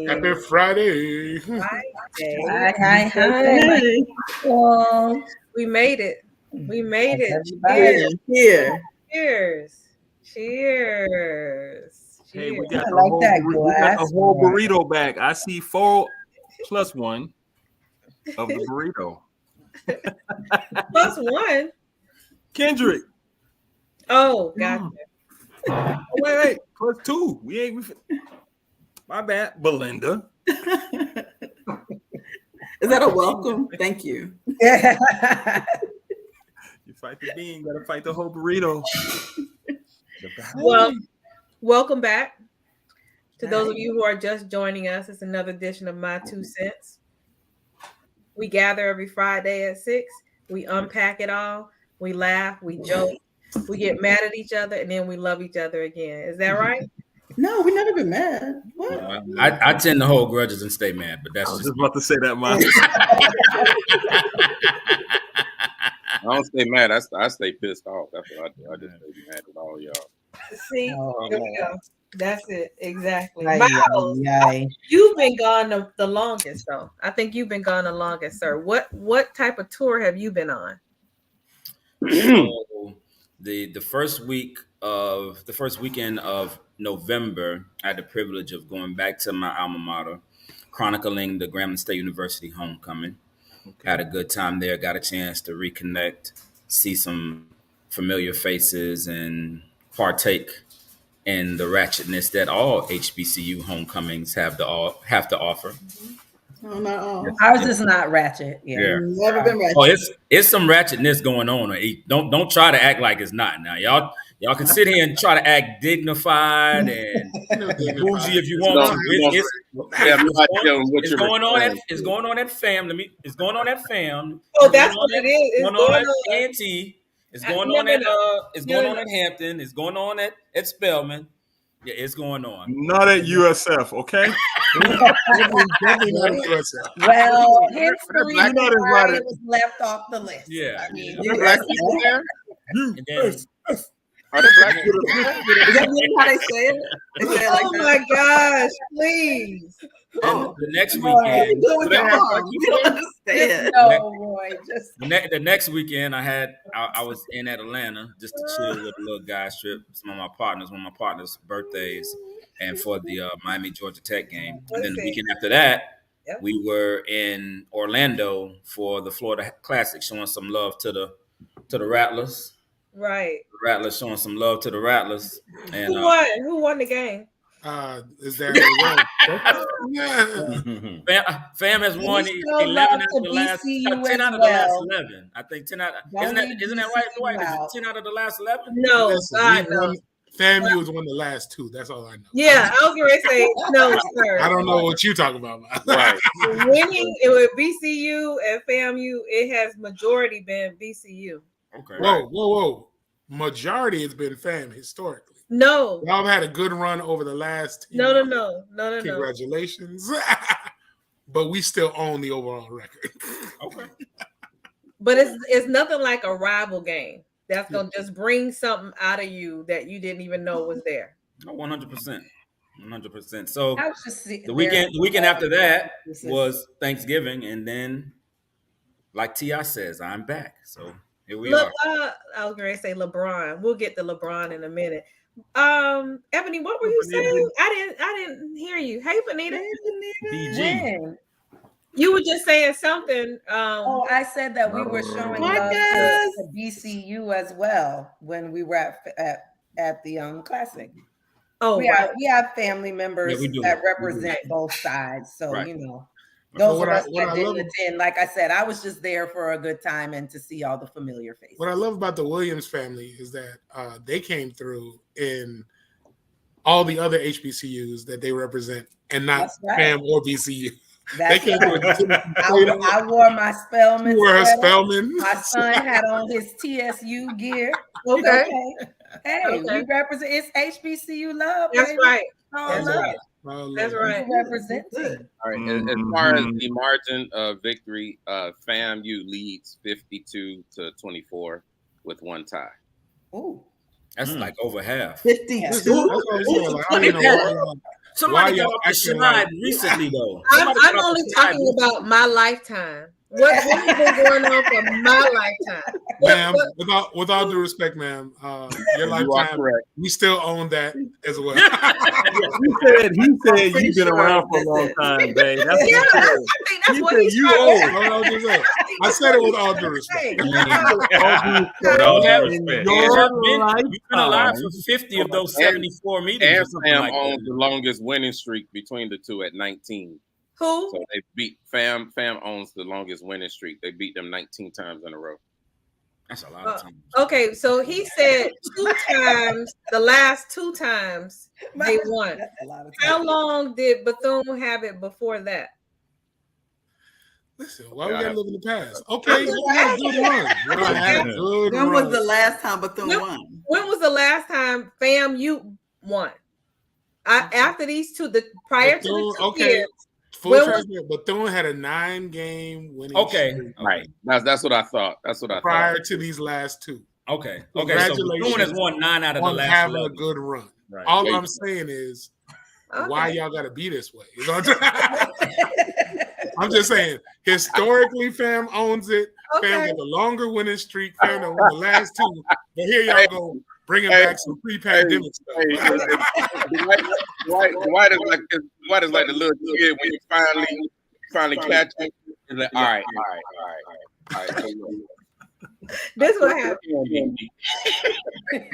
Happy Friday. Hi. Well, We made it. We made it. everybody here. Cheers. Hey, we got I the like whole that we got the glass. whole burrito back. I see 4 plus 1 of the burrito. Plus 1. Kendrick. Oh, gotcha. Oh, wait. Plus 2. We ain't. My bad, Belinda. Is that a welcome? Thank you. Yeah. You fight the bean, gotta fight the whole burrito. Well, welcome back to those of you who are just joining us. It's another edition of My 2 Cents. We gather every Friday at 6. We unpack it all. We laugh. We joke. We get mad at each other, and then we love each other again. Is that right? No, we never been mad. What? I tend to hold grudges and stay mad, but I that's was just just about to say that, Mom. I don't stay mad. I stay pissed off. That's what I do. I just stay mad at all y'all. See, here we go. That's it. Exactly. Ay, Miles, ay, ay. you've been gone the longest, though. I think you've been gone the longest, sir. What type of tour have you been on? so the first weekend of November, I had the privilege of going back to my alma mater, chronicling the Grambling State University homecoming. Had a good time there. Got a chance to reconnect, see some familiar faces, and partake in the ratchetness that all HBCU homecomings have to offer. No, not all. Ours is not ratchet. Yeah. Never been ratchet. Oh, it's some ratchetness going on. Don't try to act like it's not. Now, y'all can sit here and try to act dignified and bougie if you want to. It's going on at fam. It's going on at fam. Oh, that's what it is. It's going on at A&T. It's going on at Hampton. It's going on at Spelman. Yeah, it's going on. Not at USF, okay? Definitely not at USF. Well, hence the reason not why invited. it was left off the list. Yeah. I mean, Are there black people there? And then, Are there black people there? Is that really how they say it? They say it like Oh that? my gosh, please. the next What are you weekend, doing with your arm? We don't understand. no, Roy, just the next weekend, I was in Atlanta just to chill with a little guys trip. It's one of my partners' birthdays, and for the Miami Georgia Tech game. And then the weekend after that, Yep. we were in Orlando for the Florida Classic, showing some love to the Rattlers. Right. The Rattlers showing some love to the Rattlers. And Who won? Who won the game? Is there yeah. Fam has won We show 11 love out of to the last BCU 10 out as of the last well. 11. I think 10 out. Don't leave Isn't that right, BCU Dwight? Is out. it 10 out of the last 11? No, Listen, God, we no. won- FAMU was one of the last 2. That's all I know. Yeah, I was going to say no, sir. I don't know what you're talking about. Right. Winning it with BCU and FAMU, it has majority been BCU. Okay. Whoa. Majority has been FAM historically. No, Y'all have had a good run over the last 10 no. years. Congratulations. But we still own the overall record. Okay. But it's nothing like a rival game that's gonna just bring something out of you that you didn't even know was there. 100%. 100%. So I was just the weekend after that was Thanksgiving, and then, like T.I. says, I'm back. So here we are. I was gonna say LeBron. We'll get to LeBron in a minute. Ebony, what were you saying? I didn't hear you. Hey, Benita. BG. When? You were just saying something. Oh, I said that we were showing love to BCU as well when we were at the classic. Oh, we have family members Yeah, we do. that represent both sides, so Right. you know. Well, Those what of I- us what that I didn't love- attend, like I said, I was just there for a good time and to see all the familiar faces. What I love about the Williams family is that they came through in all the other HBCUs that they represent and not That's right. FAM or BCU. That's They came right. through. I wore my Spelman. You were a sweater. Spelman. My son had on his TSU gear. okay. Hey, Okay. we represent. It's HBCU love. That's baby. right. All That's love. right. Oh, That's Lord. right. We represent it. All right. As far as the margin of victory, FAMU leads 52-24 with one tie. Ooh. That's like over half. 52. That's what I'm saying. Like, I don't even know Somebody y'all got off the acting slide like- recently, though. I'm Somebody got off only the slide talking about my lifetime. What has been going on for my lifetime? Ma'am, with all due respect, ma'am, your You are lifetime, correct. we still own that as well. He said pretty you've been sure around for a that's long it. time, babe. That's Yeah, what he I said. think that's He what said he's you trying old. to That's what I was just saying. I said it with all due respect. say. With all You have- due respect. you have been Your you've been alive lifetime. for 50 of those And- 74 meetings or And something Fam like owns that. the longest winning streak between the two at 19. Who? So they beat Fam owns the longest winning streak. They beat them 19 times in a row. That's a lot of time. Okay, so he said 2 times, the last 2 times they won. That's a lot of How time. long did Bethune have it before that? Listen, why we gotta live in the past? Okay, you had a good run. You had a good When was run. the last time Bethune When- won? When was the last time FAMU won? After these two, the prior to the Bethune, 2 okay. years. Full When was- transparent, Bethune had a 9-game winning Okay. streak Right. That's what I thought. That's what I prior thought. to these last two. Okay. So Congratulations Bethune has won 9 out of the On last having 11. a good run. Right. All Yeah. I'm saying is, Okay. why y'all gotta be this way? You know what I'm just saying, historically, Fam owns it. Fam Okay. got the longer winning streak. Fam that won the last two. But here y'all go, bringing back some pre-pandemic stuff. Hey, Dwight is like the little kid when you finally catch him. He's like, all right. This what happened.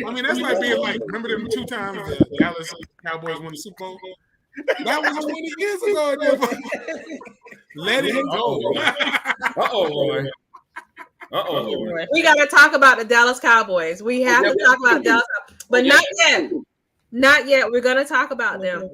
I mean, that's like being like, remember them 2 times the Dallas Cowboys won the Super Bowl? That was 20 years ago. Let it go. Uh-oh, Roy. Uh-oh, Roy. We got to talk about the Dallas Cowboys. We have to talk about Dallas, but not yet. Not yet. We're going to talk about them.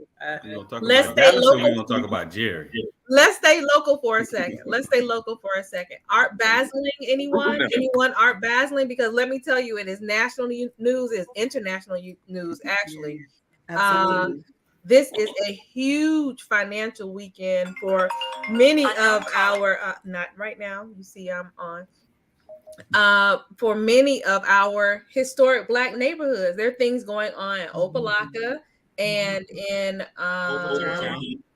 We're gonna talk Let's about stay Dallas, or local. we're gonna talk about Jerry. Let's stay local for a second. Art Basling, anyone? Anyone Art Basling? Because let me tell you, it is national news, it's international news, actually. Absolutely. This is a huge financial weekend for many of our, not right now, you see I'm on. For many of our historic Black neighborhoods. There are things going on in Opelika and in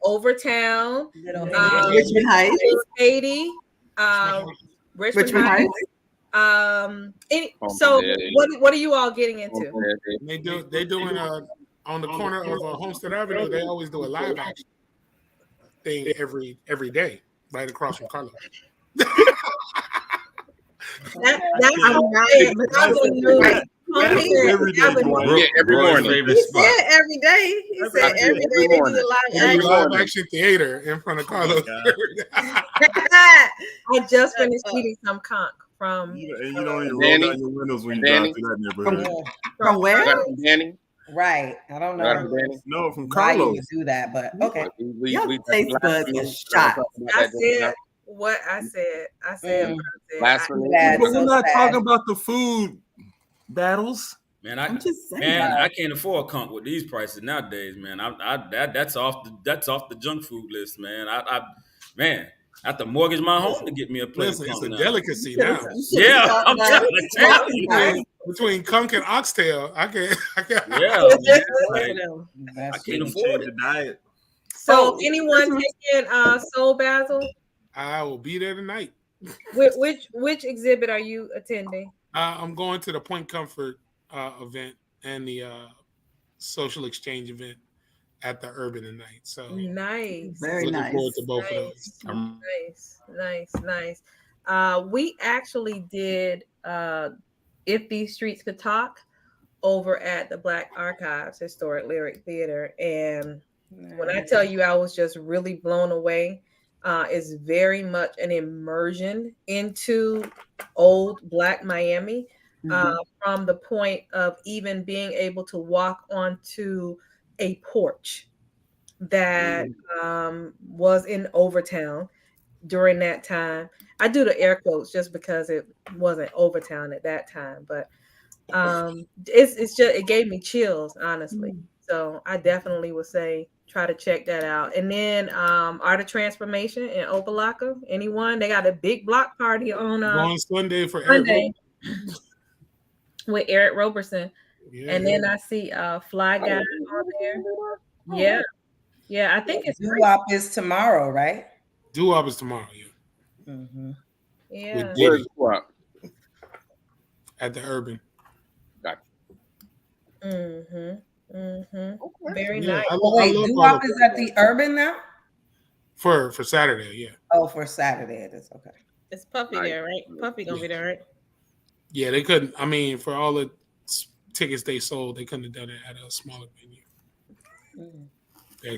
Overtown, Richmond Heights. Haiti, Richmond Heights. So what are you all getting into? They doing on the corner of Homestead Avenue. They always do a live action thing every day, right across from Carlos. Every day, Dwight. Yeah, every Roy's morning. favorite spot. Every day. He said every day they do the live They do action. live action theater in front of Carlos. I just finished eating some conch from And you don't even roll Danny. down your windows when you Danny. drive through that neighborhood. From where? Got it from Danny. Right. I don't Got it know from Danny. No, from why you Carlos. would do that, but okay. Your taste buds are shot. I said what I said. I said what I said. Blasphemy. That's But so we're not sad. talking about the food battles. Man, I'm just saying. I can't afford conch with these prices nowadays, man. That's off the junk food list, man. Man, I have to mortgage my home to get me a plate Listen, of it's conch a now. delicacy now. Yeah, I'm trying to tell you. Between conch and oxtail, I can't. Yeah, man. I can't afford Change it. the diet. So anyone taking Soul Basil? I will be there tonight. Which exhibit are you attending? I'm going to the Point Comfort event and the social exchange event at the Urban tonight. So Nice. Very looking nice. forward to both of those. Nice. We actually did If These Streets Could Talk over at the Black Archives Historic Lyric Theater. And when I tell you I was just really blown away, it's very much an immersion into old Black Miami. From the point of even being able to walk onto a porch that was in Overtown during that time. I do the air quotes just because it wasn't Overtown at that time, but it's just, it gave me chills, honestly. So I definitely would say try to check that out. And then Art of Transformation in Opelika. Anyone? They got a big block party on Going Sunday for Sunday Eric. with Eric Roberson. Yeah. And then I see Fly Guy on there. Yeah. Yeah, I think it's Doo-wop is tomorrow, right? Doo-wop is tomorrow. Yeah. Mm-hmm. yeah. With Where's Diddy Doo-wop? at the Urban. Very Yeah, nice. I Oh, wait, love all Doo-wop of is that. at the Urban now? For Saturday. Yeah. Oh, for Saturday it is. Okay. It's Puffy Nice. there, right? Puffy gonna be there, right? Yeah, they couldn't. I mean, for all the tickets they sold, they couldn't have done it at a smaller venue. They're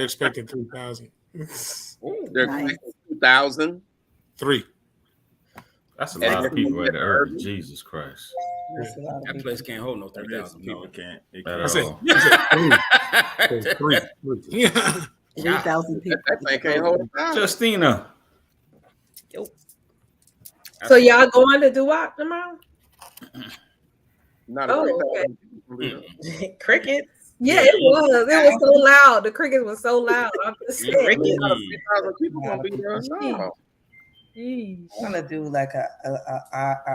expecting 3,000. They're Nice. 2,000. 3. That's a lot of people at the Urban. Jesus Christ. That's a lot of That people. place can't hold no 3,000 People people. can't. They At can't. I said, all. I said 3. Yeah. 3,000 people. That thing can't hold a thousand. Justina. So y'all going to Doo-wop tomorrow? Not Oh, a okay. Crickets. Yeah, it was. It was so loud. The crickets was so loud. I'm just saying. 3,000 people gonna be there. No. Jeez. I want to do like a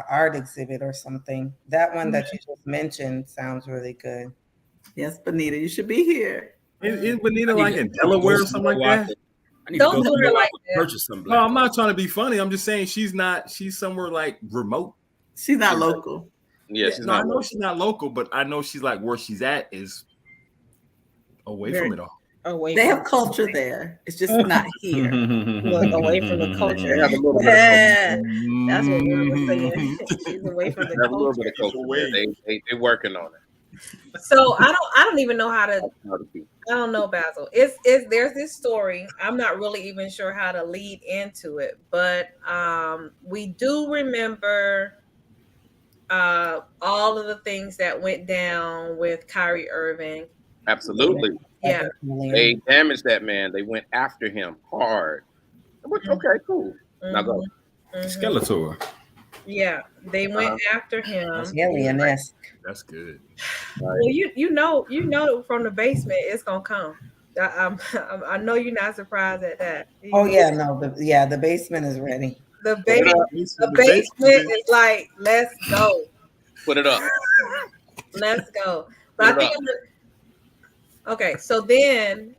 art exhibit or something. That one that you just mentioned sounds really good. Yes, Benita, you should be here. Is Benita like in Delaware or something like that? I need Don't to go do her somewhere like to that. purchase some No, black. I'm not trying to be funny. I'm just saying she's not. She's somewhere like remote. She's not local. Yeah, she's No, I not. know she's not local, but I know she's like where she's at is away Very- from it all. Away They from have culture there. It's just not here. look away from the They culture. have a little bit of culture. Yeah, that's what we were saying. She's away from They the have a little culture. bit of culture. there. They're working on it. So I don't even know how to. I don't know, Basil. It's there's this story. I'm not really even sure how to lead into it, but we do remember all of the things that went down with Kyrie Irving. Absolutely. Yeah. They damaged that man. They went after him hard. Which, okay, cool. Now go. Skeletor. Yeah, they went after him. Alien-esque. That's good. Well, you know from the basement it's gonna come. I know you're not surprised at that. Oh yeah, no, the basement is ready. The basement is like, let's go. Put it up. Let's go. But I think okay, so then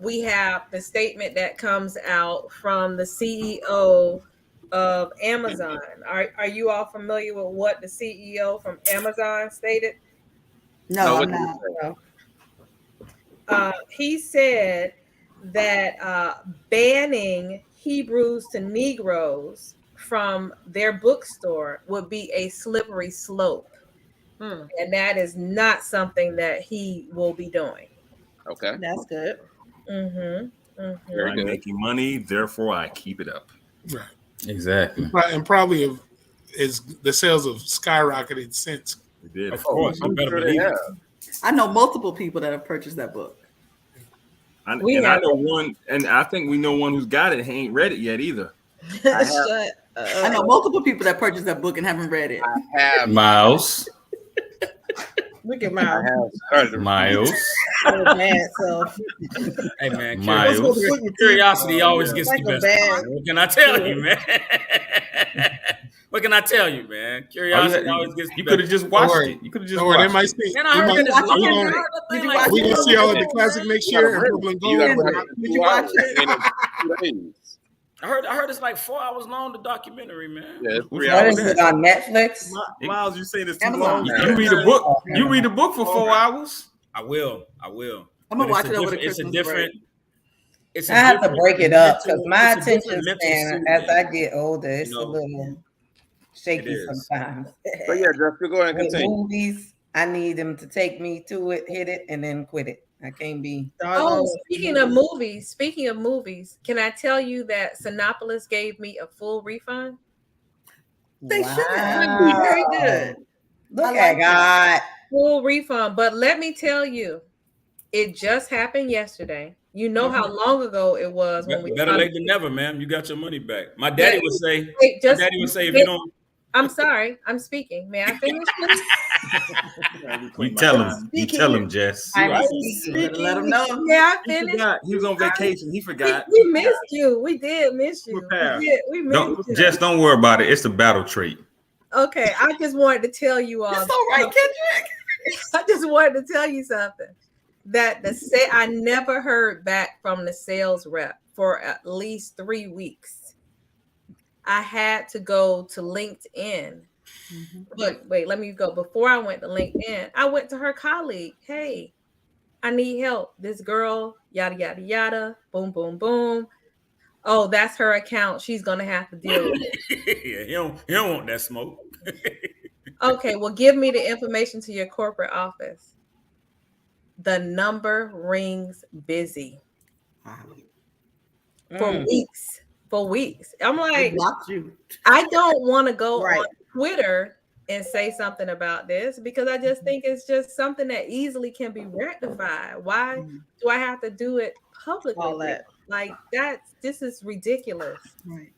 we have the statement that comes out from the CEO of Amazon. Are you all familiar with what the CEO from Amazon stated? No, what I'm did not. He said that banning Hebrews to Negroes from their bookstore would be a slippery slope. And that is not something that he will be doing. Okay. That's good. Mm-hmm. Very I'm good. making money, therefore I keep it up. Right. Exactly. And probably is the sales have skyrocketed since. We did. Of course, you better Sure they believe it. have. I know multiple people that have purchased that book. I know one, and I think we know one who's got it. He ain't read it yet either. I know multiple people that purchased that book and haven't read it. I have. Miles. Look at I Miles. have started to Miles. So bad, so Hey man, Miles. curiosity always gets like the a best. bad- What can I tell you, man? What can I tell you, man? Curiosity always gets the You best. could have just watched worry. it. You could have just Don't worry, they watched might it. see. Man, I heard that it's watch long. it? I heard the Did thing you like watch We it? gonna see all of the classic next year and Brooklyn You gotta Gold. watch it Did you watch it? I heard it's like 4 hours long, the documentary, man. Yeah, it's 3 What hours. is it on Netflix? Miles, you saying it's too Amazon. long? You read a book. You read a book for 4 hours. I will. I'm gonna But watch it's it a over the different- Christmas It's a different. break. It's I have to break it up because mental- my it's a different attention mental span suit, as man. I get older, it's You know, a little shaky it is. sometimes. So yeah, Jessica, go ahead and With continue. movies, I need them to take me to it, hit it, and then quit it. I can't be. Oh, speaking of movies, can I tell you that Sinopolis gave me a full refund? They should. Wow. Very good. Look I at like God. Full refund. But let me tell you, it just happened yesterday. You know how long ago it was when we Better late than never, man. You got your money back. My daddy would say. Wait, My just daddy would say if you don't. I'm sorry, I'm speaking. May I finish? please? You tell him. You tell him, Jess. I'm Right. speaking. Better let them know. May I He finish? forgot. He was on vacation. He forgot. We missed you. We did miss you. Prepare. We missed Don't you. Jess. Don't worry about it. It's the battle trait. Okay, I just wanted to tell you all. It's all right, Kendrick. I just wanted to tell you something. I never heard back from the sales rep for at least 3 weeks. I had to go to LinkedIn. But wait, let me go. Before I went to LinkedIn, I went to her colleague. Hey, I need help. This girl, yada, yada, yada, boom, boom, boom. Oh, that's her account. She's going to have to deal with it. Yeah, he don't want that smoke. Okay, well, give me the information to your corporate office. The number rings busy. For weeks. For weeks. I'm like, I don't want to go on Twitter and say something about this because I just think it's just something that easily can be rectified. Why do I have to do it publicly? All that. Like this is ridiculous. Right.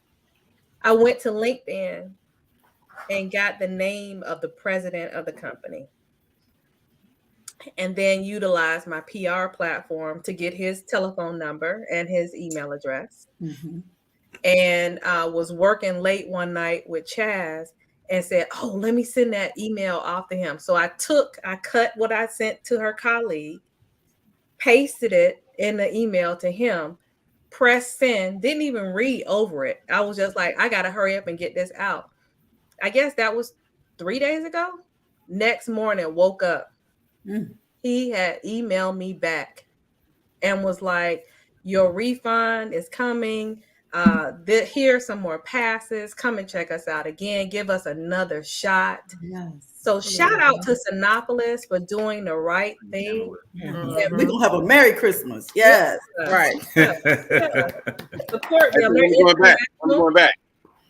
I went to LinkedIn and got the name of the president of the company. And then utilized my PR platform to get his telephone number and his email address. And was working late one night with Chaz and said, oh, let me send that email off to him. So I cut what I sent to her colleague, pasted it in the email to him, pressed send, didn't even read over it. I was just like, I got to hurry up and get this out. I guess that was 3 days ago. Next morning, woke up. He had emailed me back and was like, your refund is coming. Here's some more passes. Come and check us out again. Give us another shot. Yes. So shout out to Sinopolis for doing the right thing. We're going to have a Merry Christmas. Yes. Right. Support them. I'm going back.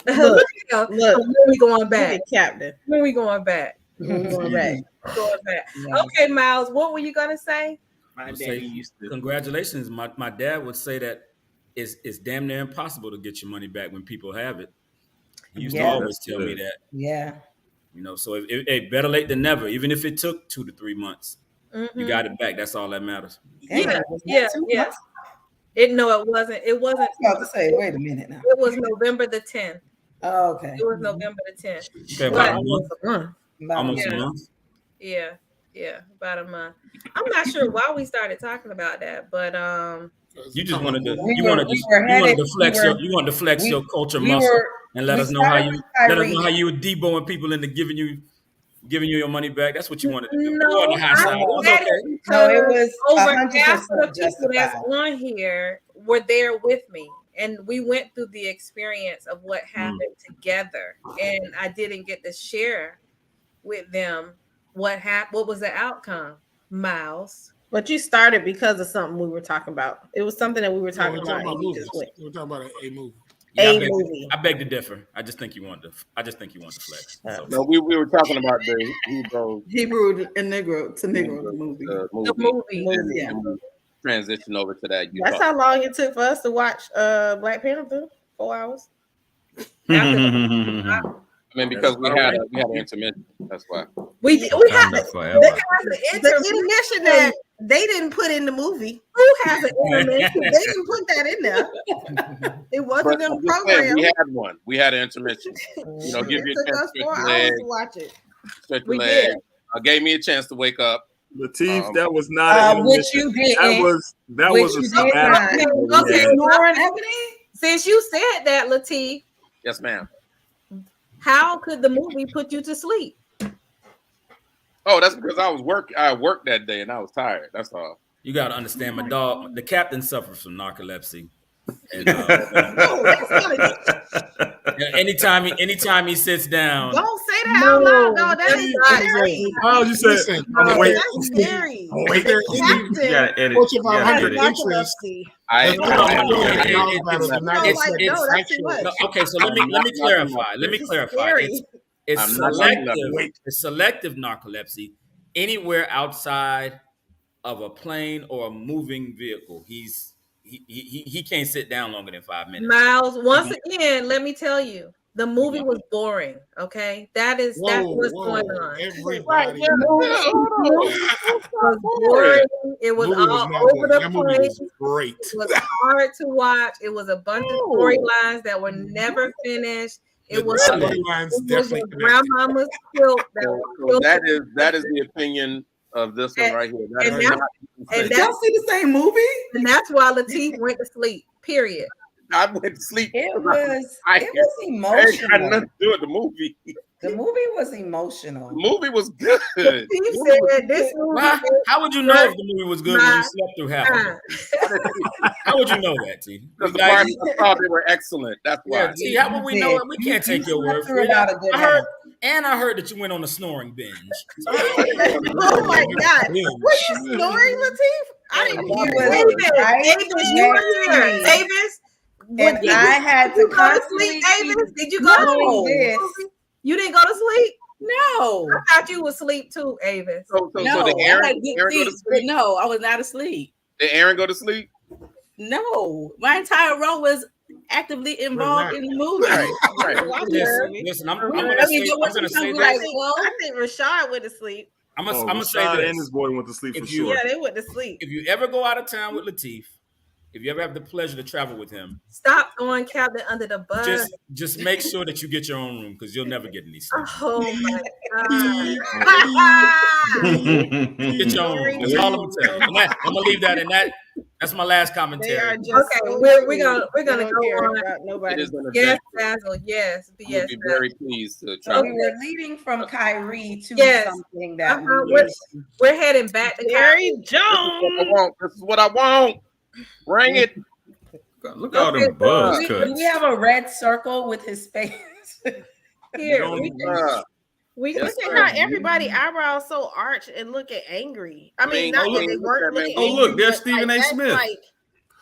Look, when we going back? Captain. When we going back? Going back. Okay, Miles, what were you going to say? My daddy used to. Congratulations. My dad would say that it's damn near impossible to get your money back when people have it. He used to always tell me that. Yeah. You know, so if better late than never, even if it took 2 to 3 months, you got it back. That's all that matters. Yeah. It wasn't. It wasn't. I was about to say, wait a minute now. It was November the 10th. Oh, okay. It was November the 10th. Okay, about a month. Almost a month. Yeah, about a month. I'm not sure why we started talking about that, but you just wanted to flex your culture muscle and let us know how you were deboing people into giving you your money back. That's what you wanted to do. No, it was over half of the people that's on here were there with me. And we went through the experience of what happened together. And I didn't get to share with them what was the outcome, Miles. But you started because of something we were talking about. It was something that we were talking about. We were talking about a movie. Yeah, I beg to differ. I just think you want to flex. So. No, we were talking about the Hebrew and Negro to Negro the movie. Yeah. Transition over to that. That's how long it took for us to watch Black Panther. 4 hours. I mean, because we had an intermission. That's why. We had the intermission that they didn't put in the movie. Who has an intermission? They didn't put that in there. It wasn't in the program. We had one. We had an intermission. You know, give you a chance to stretch your legs. Watch it. Stretch your legs. Gave me a chance to wake up. Lateef, that was not an which you didn't. That was a sabbatical. Okay, since you said that, Lateef. Yes, ma'am. How could the movie put you to sleep? Oh, that's because I worked that day and I was tired. That's all. You got to understand, my dog, the captain suffers from narcolepsy. And, anytime he sits down, don't say that out loud. No, that is scary. Oh, you said, that's scary. You gotta edit. Okay, so let me clarify. It's selective narcolepsy. Anywhere outside of a plane or a moving vehicle, he can't sit down longer than 5 minutes. Miles, once again, let me tell you, the movie was boring. Okay, that's what's going on. Everybody. It was all over the place. Great. It was hard to watch. It was a bunch of storylines that were never finished. It was your grandmama's quilt. That is the opinion of this one right here. That and is now- not- and Did y'all see the same movie? And that's why Lateef went to sleep. Period. I went to sleep. It was I it was ain't got emotional. nothing to do with the movie. The movie was emotional. The movie was good. He said this movie. Well, how would you know if the movie was good when you slept through half of it? How would you know that, T? Because the parts I thought they were excellent. That's why. Yeah, T, how would we know it? We can't take your word for it. I heard that you went on a snoring binge. Oh my God. Were you snoring, Lateef? I didn't hear it. Avis, you were here. Avis, And I had to go to constantly sleep, Avis? Did you go to sleep? You didn't go to sleep? No. I thought you would sleep too, Avis. So No, did I Aaron, had good Aaron go to sleep, sleep? but no, I was not asleep. Did Aaron go to sleep? No, my entire row was actively involved in the movie. Listen, I'm gonna say Like, this. well, I think Rashad went to sleep. I'm gonna say Rashad this. and his boy went to sleep for sure. Yeah, they went to sleep. If you ever go out of town with Lateef, if you ever have the pleasure to travel with him, Stop throwing Captain under the bus. just make sure that you get your own room because you'll never get any sleep. Oh my God. Get your own room. That's all I'm gonna tell you. And I'm gonna leave that in that. That's my last commentary. Okay, we're gonna go on. Nobody. Yes, Basil. Yes, I yes. would be very pleased to So travel. we were leading from Kyrie to Yes. something that We're heading back to Gary This is what I Jones. want. This is what I want. Bring it. Look at all them buzz do cuts. we have a red circle with his face? here. We Yes, look sir. at how everybody eyebrows so arched and looking angry. I mean, not oh, that look, they look weren't at that looking man. angry. Oh, look, there's but, Stephen A. that's, Smith. Like,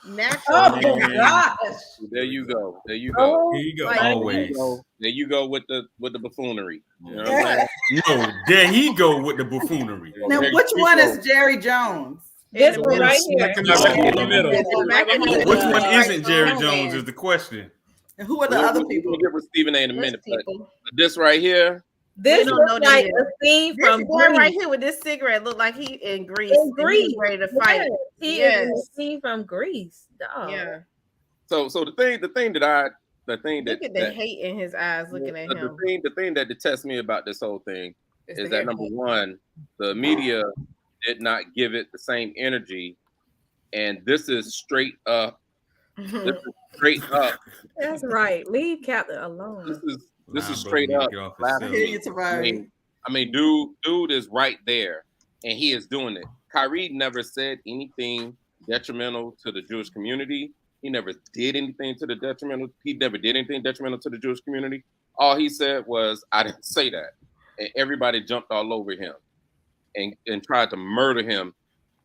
natural. Oh gosh! There you go. There you go. Here you go. Like, Always. There you go with the buffoonery. You know what I'm saying? No, there he go with the buffoonery. Now, There which you one go. is Jerry Jones? This one right here. In the middle. Which one isn't Jerry Jones is the question. And who are the other people? We'll get with Stephen A. in a minute, but this right here. This We don't know looks like that a scene This from boy Grease. right here with this cigarette look like he in Greece. In and Grease. he's ready to fight. Yes, he Yes. is a scene from Grease. Dog. Yeah. So the thing that Look at the hate in his eyes looking at him. the thing that detests me about this whole thing is that number one, the media did not give it the same energy, and this is straight up. This is straight up. That's right. Leave Captain alone. This is straight up. I mean, dude is right there, and he is doing it. Kyrie never said anything detrimental to the Jewish community. He never did anything to the detrimental. He never did anything detrimental to the Jewish community. All he said was, "I didn't say that," and everybody jumped all over him and tried to murder him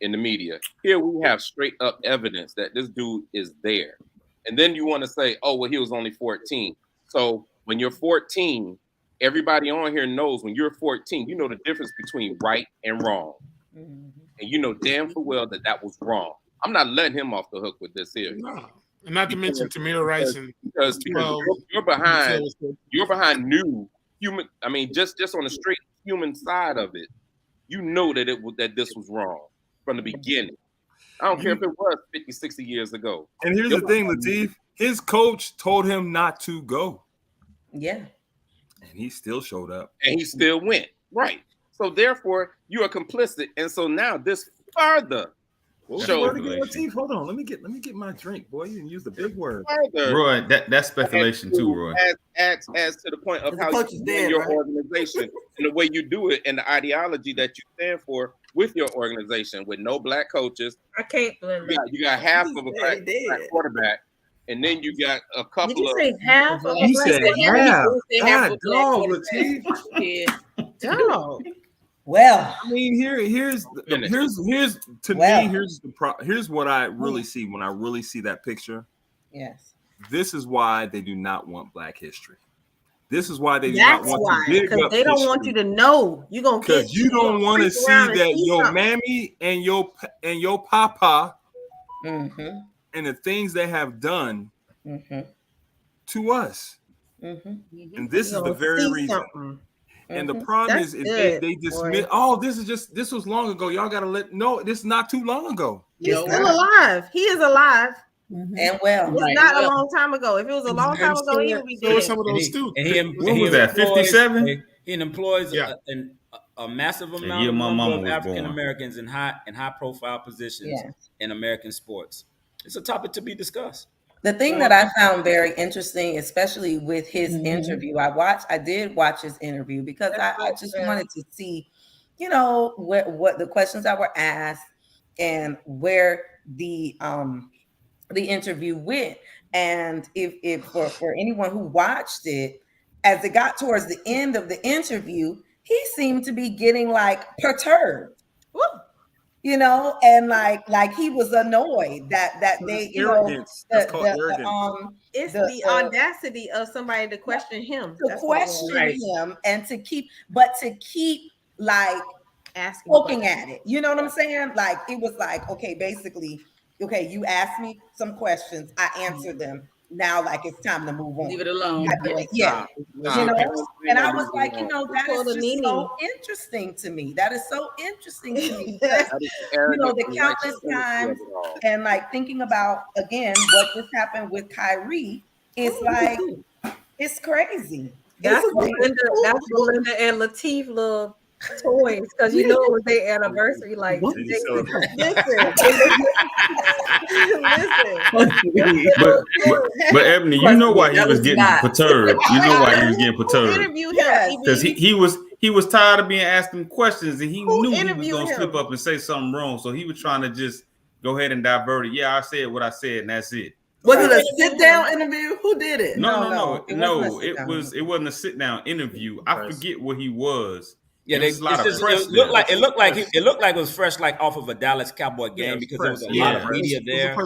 in the media. Here we have straight up evidence that this dude is there, and then you want to say, "Oh, well, he was only 14." So when you're 14, everybody on here knows when you're 14, you know the difference between right and wrong, and you know damn for well that was wrong. I'm not letting him off the hook with this here. No. And not to mention Tamir Rice and because you're behind new human. I mean, just on the straight human side of it, you know that this was wrong from the beginning. I don't care if it was 50, 60 years ago. And here's the thing, Lateef, his coach told him not to go. Yeah. And he still showed up. And he still went. Right. So therefore, you are complicit. And so now this further shows. Lateef, hold on. Let me get my drink, boy. You didn't use the big word. Roy, that's speculation too, Roy. As to the point of how you run your organization and the way you do it and the ideology that you stand for with your organization with no black coaches. I can't believe it. You got half of a black quarterback, and then you got a couple Did you of. say half of He said half. God, dog, Lateef. Dog. Well, I mean, here's what I really see when I really see that picture. Yes. This is why they do not want Black history. This is why they do That's not want why, to dig because up they don't history. want you to know. You gonna Because you don't want to see that your something. mammy and your papa Mm-hmm. and the things they have done to us. And this is the very reason. And the problem That's is good, they dismiss. boy. Oh, this was long ago. Y'all gotta this is not too long ago. He's still alive. He is alive. And well, It's not a long time ago. If it was a long time ago, he would be dead. And he When was that, 57? He employs an a massive amount of African Americans in high profile positions in American sports. It's a topic to be discussed. The thing that I found very interesting, especially with his interview, I did watch his interview because I just wanted to see, what the questions that were asked and where the interview went. And if for anyone who watched it, as it got towards the end of the interview, he seemed to be getting like perturbed. Woo. And like he was annoyed that they, arrogance. It's the audacity of somebody to question him. Him and to keep like asking, poking at it. You know what I'm saying? Like it was like, okay, basically, okay, you asked me some questions, I answered them. Now, like it's time to move on. Leave it alone. Yeah. And I was like, that is just so interesting to me. That is so interesting to me. The countless times and like thinking about again what just happened with Kyrie is like it's crazy. That's Belinda and Latif little toys because it was their anniversary. Like, listen. But Ebony, you know why he was getting perturbed. You know why he was getting perturbed. Because he was tired of being asked him questions, and he knew he was gonna slip up and say something wrong. So he was trying to just go ahead and divert it. Yeah, I said what I said, and that's it. Was it a sit-down interview? Who did it? No. It wasn't a sit-down interview. I forget what he was. Yeah, it looked like it was fresh, like off of a Dallas Cowboy game because there was a lot of media there.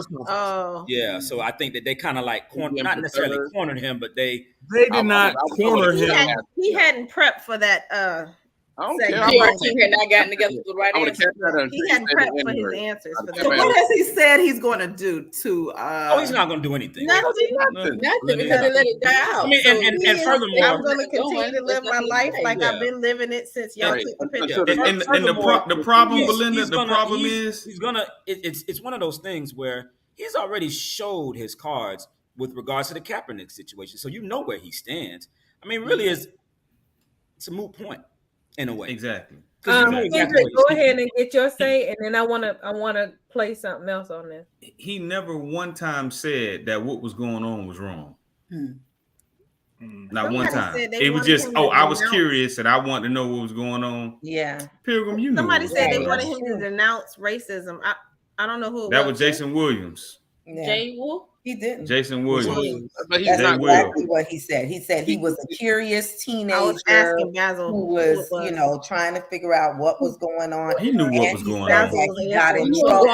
Yeah, so I think that they kind of like not necessarily cornered him, but they did not corner him. He hadn't prepped for that. I don't care. Here not gotten together with the right answer. He hadn't prepped for his answers. For that. So what has he said he's going to do to? He's not going to do anything. Nothing because they let it die out. I mean, and furthermore, I'm going to continue to live my life like I've been living it since y'all took the picture. And the problem, Belinda, the problem is he's gonna. It's one of those things where he's already showed his cards with regards to the Kaepernick situation, so you know where he stands. I mean, really, it's a moot point. In a way, exactly. Kendrick, go ahead and get your say, and then I want to play something else on this. He never one time said that what was going on was wrong. Not one time. It was just, I was curious and I wanted to know what was going on. Yeah, Pilgrim, you know. Somebody said they wanted him to denounce racism. I don't know who. That was Jason Williams. Yeah. Jay Wolf? He didn't. Jason Williams. But he's That's not exactly what he said. He said he was a curious teenager who was, trying to figure out what was going on. He knew what was going on. He got in trouble.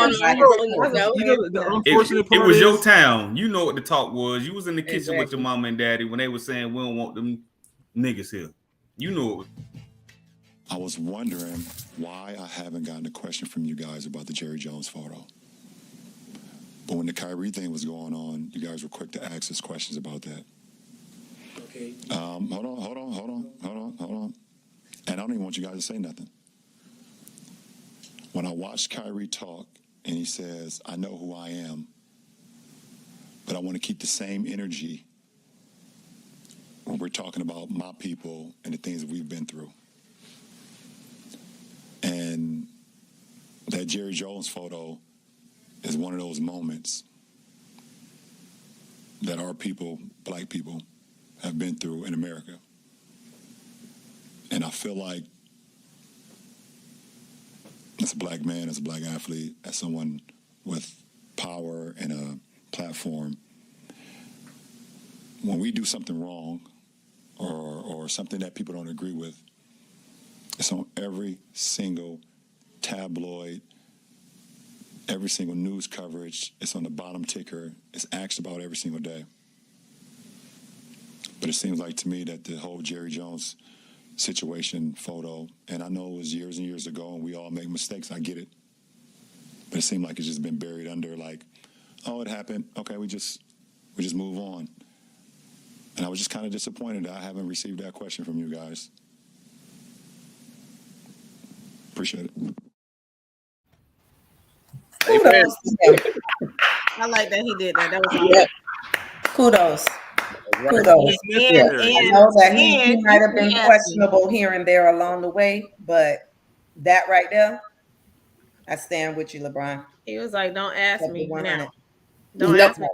It was your town. You know what the talk was. You was in the kitchen with your mama and daddy when they were saying we don't want them niggas here. You knew it. I was wondering why I haven't gotten a question from you guys about the Jerry Jones photo. But when the Kyrie thing was going on, you guys were quick to ask us questions about that. Okay. Hold on. And I don't even want you guys to say nothing. When I watched Kyrie talk and he says, I know who I am, but I want to keep the same energy when we're talking about my people and the things that we've been through. And that Jerry Jones photo is one of those moments that our people, black people, have been through in America. And I feel like as a black man, as a black athlete, as someone with power and a platform, when we do something wrong or something that people don't agree with, it's on every single tabloid, every single news coverage. It's on the bottom ticker. It's asked about every single day. But it seems like to me that the whole Jerry Jones situation photo, and I know it was years and years ago and we all make mistakes, I get it. But it seemed like it's just been buried under like, oh, it happened. Okay, we just move on. And I was just kind of disappointed that I haven't received that question from you guys. Appreciate it. Kudos. I like that he did that. That was kudos. Kudos. I know that he might have been questionable here and there along the way, but that right there, I stand with you, LeBron. He was like, "Don't ask me now. Don't ask me now.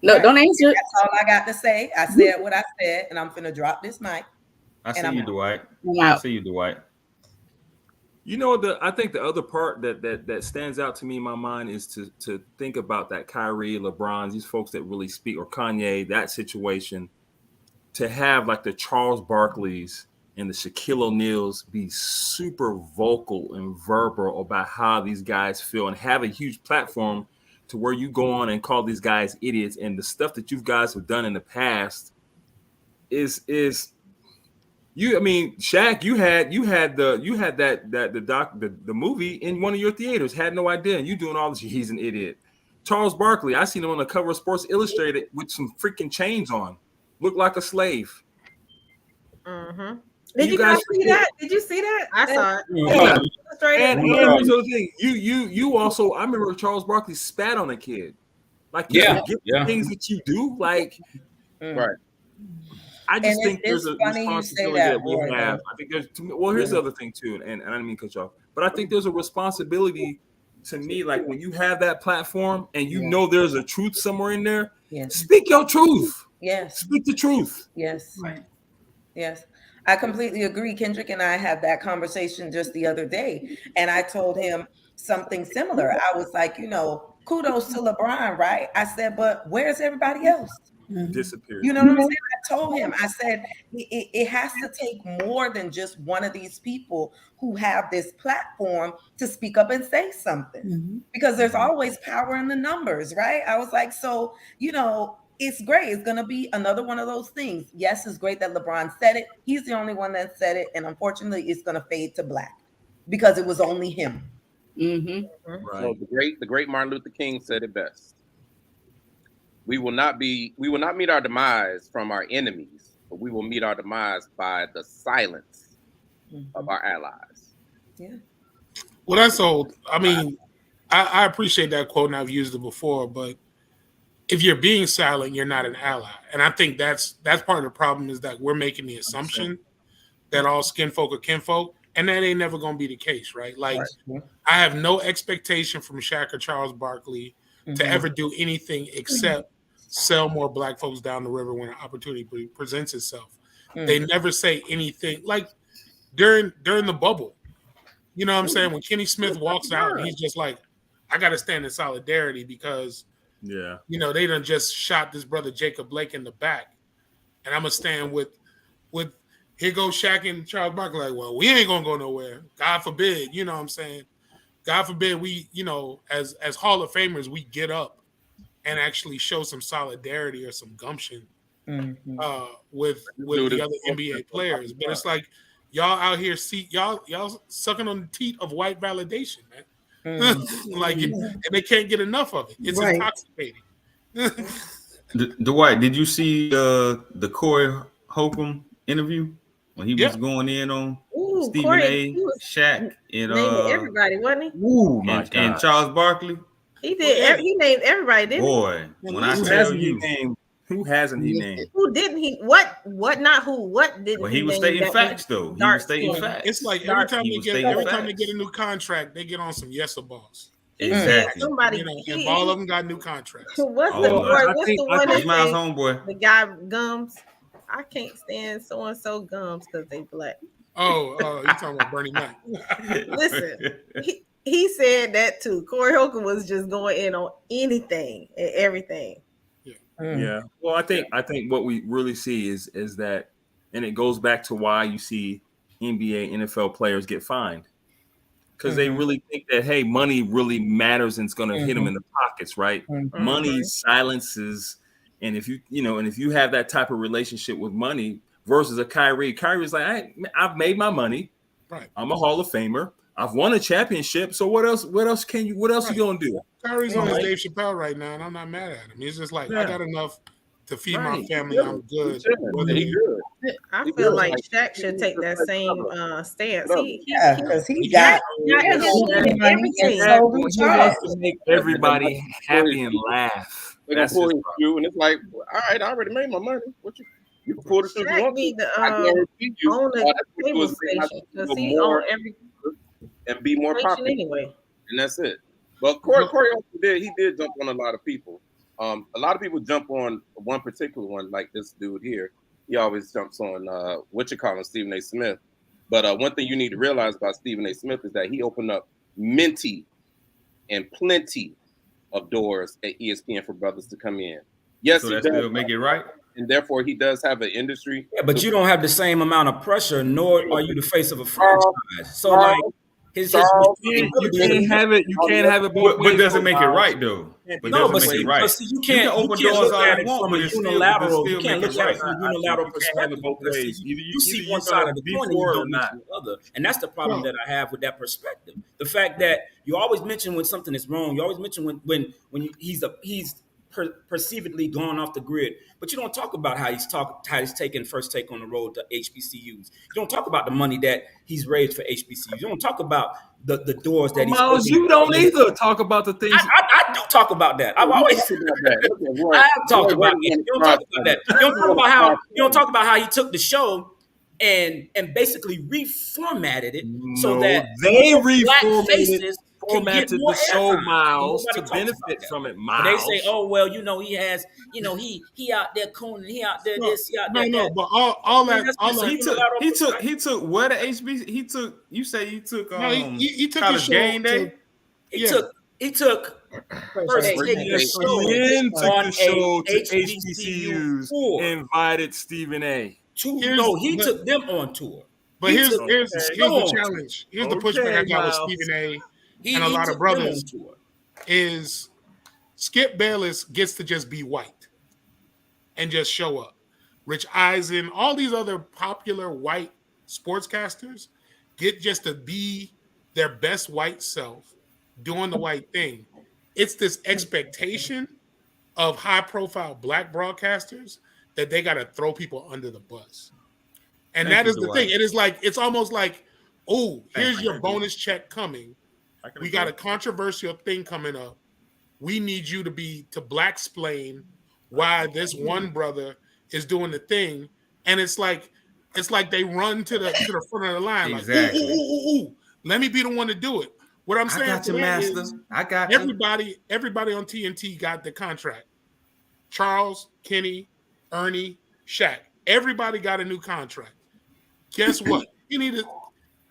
No, don't answer. That's all I got to say. I said what I said, and I'm finna drop this mic. I see you, Dwight. I see you, Dwight. You know, I think the other part that stands out to me in my mind is to think about that Kyrie, LeBron, these folks that really speak, or Kanye, that situation, to have like the Charles Barkleys and the Shaquille O'Neals be super vocal and verbal about how these guys feel and have a huge platform to where you go on and call these guys idiots, and the stuff that you guys have done in the past is you. I mean, Shaq, you had the movie in one of your theaters. Had no idea, and you doing all this. He's an idiot. Charles Barkley, I seen him on the cover of Sports Illustrated with some freaking chains on, looked like a slave. Mm-hmm. Did you guys see that? Did you see that? I saw it. Yeah. And here's the other thing. You also, I remember Charles Barkley spat on a kid. Like, things that you do, like, right. I just think there's a responsibility that we have. I think there's, well, here's the other thing too, and I didn't mean to cut you off, but I think there's a responsibility to me, like when you have that platform and you know there's a truth somewhere in there, speak your truth. Yes. Speak the truth. Yes. Right. Yes. I completely agree. Kendrick and I had that conversation just the other day, and I told him something similar. I was like, kudos to LeBron, right? I said, but where's everybody else? Disappeared. You know what I'm saying? I told him, I said, it has to take more than just one of these people who have this platform to speak up and say something, because there's always power in the numbers, right? I was like, so, it's great. It's going to be another one of those things. Yes, it's great that LeBron said it. He's the only one that said it. And unfortunately, it's going to fade to black because it was only him. Mm-hmm. Right. So the great Martin Luther King said it best. We will not meet our demise from our enemies, but we will meet our demise by the silence of our allies. Yeah. Well, that's old. I mean, I appreciate that quote, and I've used it before, but if you're being silent, you're not an ally. And I think that's part of the problem, is that we're making the assumption that all skin folk are kinfolk, and that ain't never going to be the case, right? Like, I have no expectation from Shaq or Charles Barkley to ever do anything except sell more black folks down the river when an opportunity presents itself. They never say anything like during the bubble. You know what I'm saying? When Kenny Smith walks out, he's just like, I got to stand in solidarity because they done just shot this brother Jacob Blake in the back, and I'm gonna stand with here goes Shaq and Charles Barkley. Like, well, we ain't gonna go nowhere. God forbid. You know what I'm saying? God forbid we, as Hall of Famers, we get up and actually show some solidarity or some gumption with the other NBA players. But it's like y'all out here y'all sucking on the teat of white validation, man. And they can't get enough of it. It's intoxicating. Dwight, did you see the Corey Holcomb interview when he was going in on Stephen A, Shaq, and everybody, wasn't he? Ooh, and Charles Barkley? He did. He named everybody, didn't he? Boy, when I tell you, who hasn't he named? Who didn't he? What? Not who? What didn't? Well, he was stating facts, though. He was stating facts. It's like every time they get a new contract, they get on some boss. Exactly. Somebody, and all of them got new contracts. What's the one that's my homeboy? The guy Gums. I can't stand so and so Gums because they black. Oh, you're talking about Bernie Mac. Listen, he said that too. Corey Holcomb was just going in on anything and everything. Yeah. Well, I think what we really see is that, and it goes back to why you see NBA, NFL players get fined, because they really think that, hey, money really matters and it's going to hit them in the pockets, right? Money silences, and if you have that type of relationship with money versus a Kyrie's like, I've made my money, right? I'm a Hall of Famer. I've won a championship. So what else you gonna do? Kyrie's on his Dave Chappelle right now, and I'm not mad at him. He's just like, I got enough to feed my family. I'm good. I feel like Shaq should take that same stance. Because he got to make everybody happy and laugh. They're gonna pull his shoe, and it's like, all right, I already made my money. What you can pull the shoe you want to. I guarantee you, own a cable station because he own every and be more popular anyway. And that's it. But Corey did jump on a lot of people. A lot of people jump on one particular one, like this dude here. He always jumps on Stephen A. Smith. But one thing you need to realize about Stephen A. Smith is that he opened up minty and plenty of doors at ESPN for brothers to come in. Yes, so that still make it right. And therefore, he does have an industry. Yeah, but you don't have the same amount of pressure, nor are you the face of a franchise. So, like, you can't have it. You can't have it. But doesn't make it right, though. But doesn't make it right. See, you can't open doors all you want, but it's unilateral. You can't look at it from a unilateral perspective. You see one side of the coin and you don't see the other, and that's the problem that I have with that perspective. The fact that you always mention when something is wrong. You always mention when he's perceivedly gone off the grid, but you don't talk about how he's taken First Take on the road to HBCUs. You don't talk about the money that he's raised for HBCUs. You don't talk about the doors that he's opened. You don't either talk about the things. I do talk about that. I've always I have talked about it. You don't talk about that. You don't talk about how he took the show and basically reformatted it so that they formatted the show, Miles, to benefit from it, Miles. They say, oh, well, he has, he out there cooning, he out there this, he out there that. No, but all that he took where the HBC, he took he took College Game Day. He took First Take the show to HBCUs, invited Stephen A. He took them on tour. But here's the challenge. Here's the pushback I got with Stephen A. And a lot of brothers is Skip Bayless gets to just be white and just show up. Rich Eisen, all these other popular white sportscasters get just to be their best white self doing the white thing. It's this expectation of high-profile black broadcasters that they got to throw people under the bus. And that is the thing. It is like, it's almost like, oh, here's your bonus check coming. We got a controversial thing coming up. We need you to black-splain why this one brother is doing the thing. And it's like they run to the front of the line. Exactly. Like, ooh. Let me be the one to do it. What I'm saying, I got you, master. I got you. Everybody on TNT got the contract. Charles, Kenny, Ernie, Shaq. Everybody got a new contract. Guess what?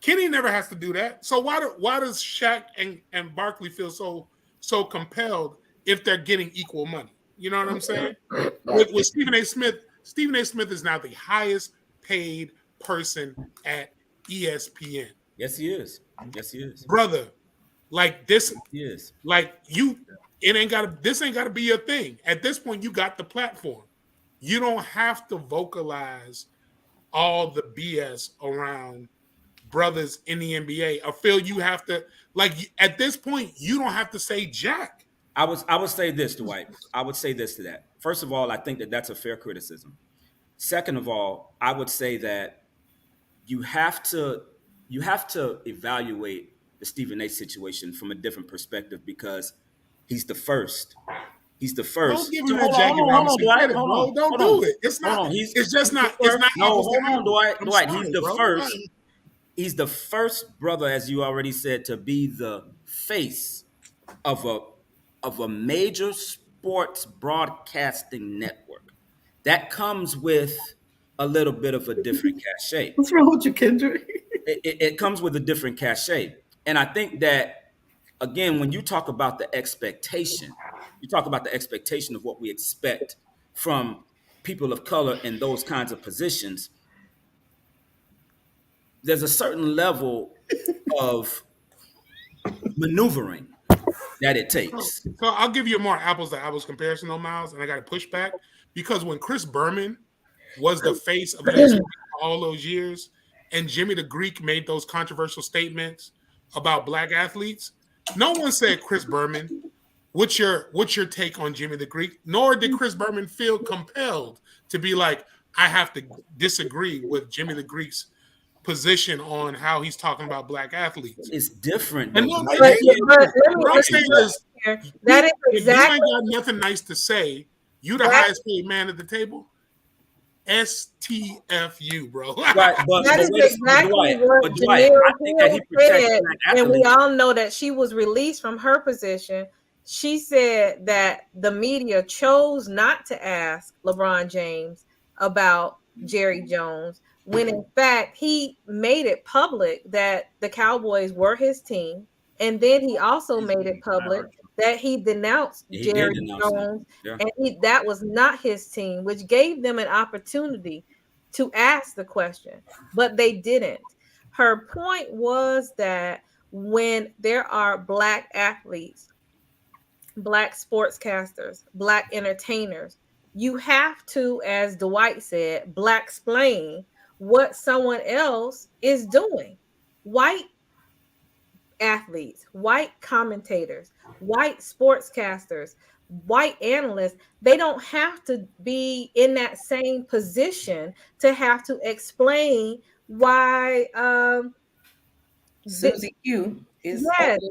Kenny never has to do that. So why does Shaq and Barkley feel so compelled if they're getting equal money? You know what I'm saying? With Stephen A. Smith is now the highest paid person at ESPN. Yes, he is. Brother, like this is like this ain't gotta be your thing. At this point, you got the platform. You don't have to vocalize all the BS around brothers in the NBA. I feel you have to, like, at this point, you don't have to say jack. I would say this, Dwight. I would say this to that. First of all, I think that that's a fair criticism. Second of all, I would say that you have to evaluate the Stephen A. situation from a different perspective because he's the first. He's the first. Don't give him that Jackie Robinson credit, bro. Don't do it. It's not. It's just not. It's not. No, hold on, Dwight. He's the first. He's the first brother, as you already said, to be the face of a major sports broadcasting network. That comes with a little bit of a different cachet. What's wrong with you, Kendrick? It comes with a different cachet. And I think that, again, when you talk about the expectation, you talk about the expectation of what we expect from people of color in those kinds of positions, there's a certain level of maneuvering that it takes. So I'll give you a more apples to apples comparison on Miles, and I got to push back because when Chris Berman was the face of ESPN all those years, and Jimmy the Greek made those controversial statements about black athletes, no one said Chris Berman what's your take on Jimmy the Greek? Nor did Chris Berman feel compelled to be like, I have to disagree with Jimmy the Greek's position on how he's talking about black athletes. It's different. And though. what I'm saying is, that is if exactly. you ain't got nothing nice to say, you the highest paid man at the table. STFU, bro. Right, but that is exactly what Jemele Hill said, and we all know that she was released from her position. She said that the media chose not to ask LeBron James about Jerry Jones, when in fact he made it public that the Cowboys were his team, and then he also made it public that he denounced Jerry Jones, and that was not his team, which gave them an opportunity to ask the question, but they didn't. Her point was that when there are black athletes, black sportscasters, black entertainers, you have to, as Dwight said, black-splain what someone else is doing. White athletes, white commentators, white sportscasters, white analysts, they don't have to be in that same position to have to explain why Susie Q is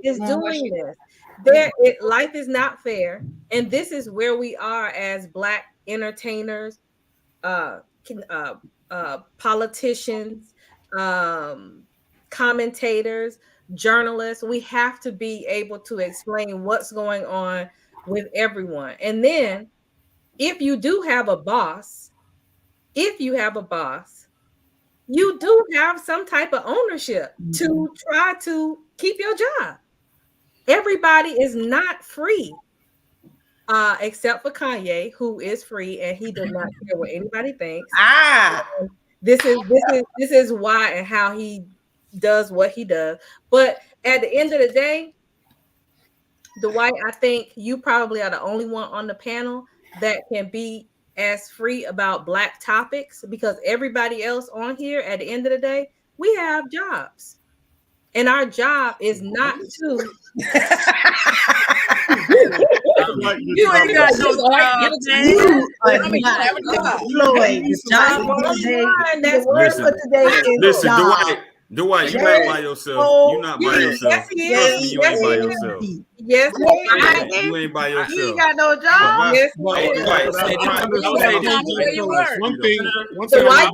doing this. Life is not fair, and this is where we are as black entertainers, politicians, commentators, journalists. We have to be able to explain what's going on with everyone. And then if you do have a boss, you do have some type of ownership to try to keep your job. Everybody is not free, except for Kanye, who is free, and he does not care what anybody thinks. This is why and how he does what he does. But at the end of the day, Dwight, I think you probably are the only one on the panel that can be as free about black topics, because everybody else on here, at the end of the day, we have jobs. And our job is not to. You ain't got no job, Listen, Dwight, you're not by yourself. You're not by yourself. Trust me, you ain't by yourself. Yes, you ain't by yourself. You ain't got no job. Yes, Dwight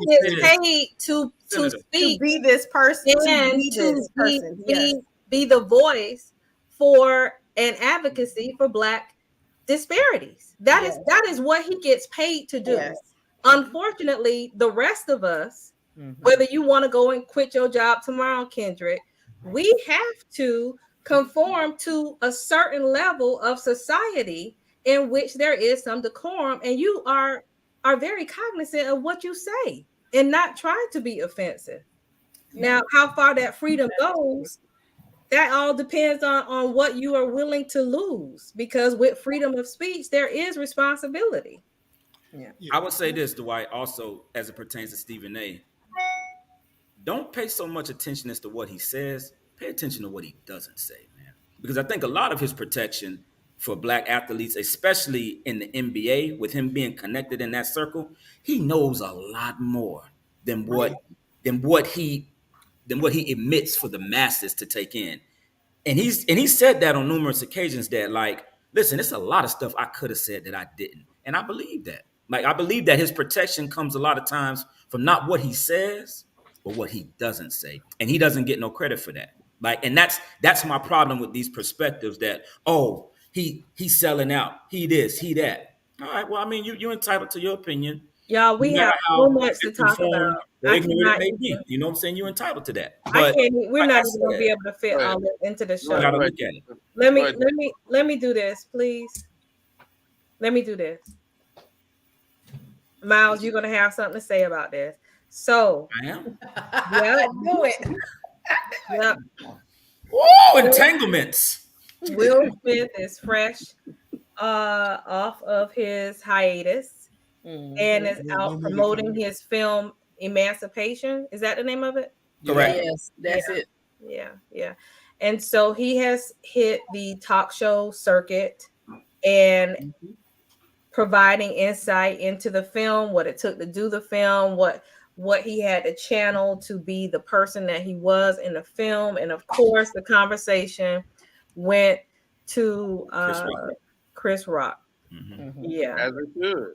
gets paid to speak, to be this person, and to be the voice for an advocacy for black disparities. That is what he gets paid to do. Yes. Unfortunately, the rest of us, whether you want to go and quit your job tomorrow, Kendrick, we have to conform to a certain level of society in which there is some decorum, and you are very cognizant of what you say and not trying to be offensive. Now, how far that freedom goes, that all depends on what you are willing to lose, because with freedom of speech, there is responsibility. Yeah. I would say this, Dwight, also as it pertains to Stephen A. Don't pay so much attention as to what he says. Pay attention to what he doesn't say, man. Because I think a lot of his protection for black athletes, especially in the NBA, with him being connected in that circle, he knows a lot more than what he admits for the masses to take in. And he said that on numerous occasions, that like, listen, it's a lot of stuff I could have said that I didn't. And I believe that. Like, I believe that his protection comes a lot of times from not what he says, but what he doesn't say. And he doesn't get no credit for that. Like, and that's my problem with these perspectives that, oh, he's selling out, he this, he that. All right, well, I mean, you're entitled to your opinion. Y'all, we have so much to talk about. You know what I'm saying? You're entitled to that. But we're not even gonna be able to fit all this into the show. Gotta look at it. Let me do this, please. Let me do this. Miles, you're gonna have something to say about this. So I am. Yeah, do it. Yep. Whoa, entanglements. Will Smith is fresh off of his hiatus and is out promoting his film Emancipation. Is that the name of it? Correct. Yes, that's it. Yeah. And so he has hit the talk show circuit and providing insight into the film, what it took to do the film, what he had to channel to be the person that he was in the film. And of course, the conversation went to Chris Rock. Mm-hmm. Yeah. As it should.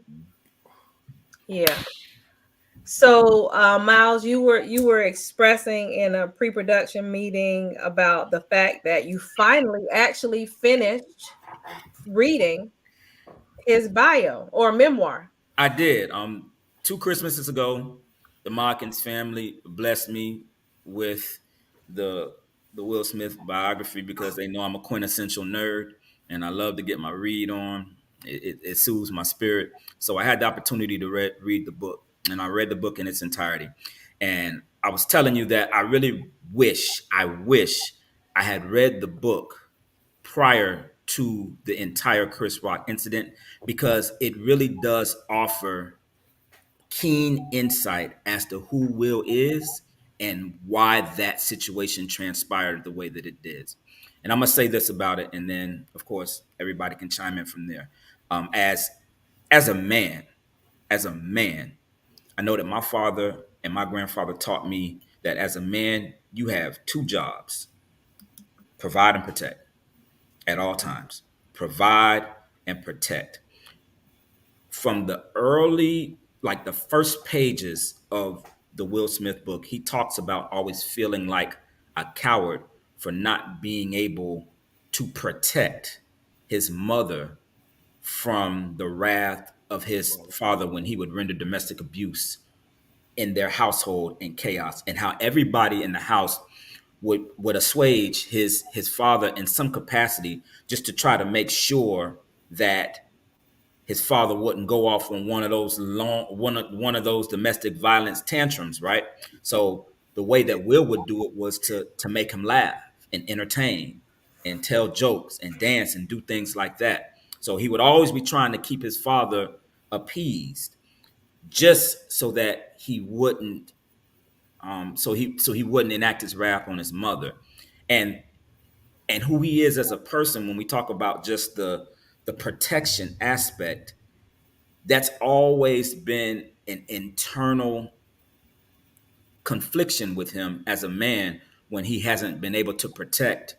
Yeah. So Miles, you were expressing in a pre-production meeting about the fact that you finally actually finished reading his bio or memoir. I did. 2 Christmases ago, the Mawkins family blessed me with the Will Smith biography because they know I'm a quintessential nerd and I love to get my read on. It soothes my spirit. So I had the opportunity to read the book, and I read the book in its entirety. And I was telling you that I really wish I had read the book prior to the entire Chris Rock incident, because it really does offer keen insight as to who Will is and why that situation transpired the way that it did. And I'm gonna say this about it, and then of course everybody can chime in from there. As a man, I know that my father and my grandfather taught me that as a man, you have 2 jobs: provide and protect at all times. Provide and protect. From the early, like the first pages of the Will Smith book, he talks about always feeling like a coward for not being able to protect his mother from the wrath of his father when he would render domestic abuse in their household and chaos, and how everybody in the house would assuage his father in some capacity just to try to make sure that his father wouldn't go off on one of those domestic violence tantrums, right? So the way that Will would do it was to make him laugh and entertain and tell jokes and dance and do things like that. So he would always be trying to keep his father appeased, just so that he wouldn't so he wouldn't enact his wrath on his mother. And who he is as a person, when we talk about just the protection aspect, that's always been an internal confliction with him as a man when he hasn't been able to protect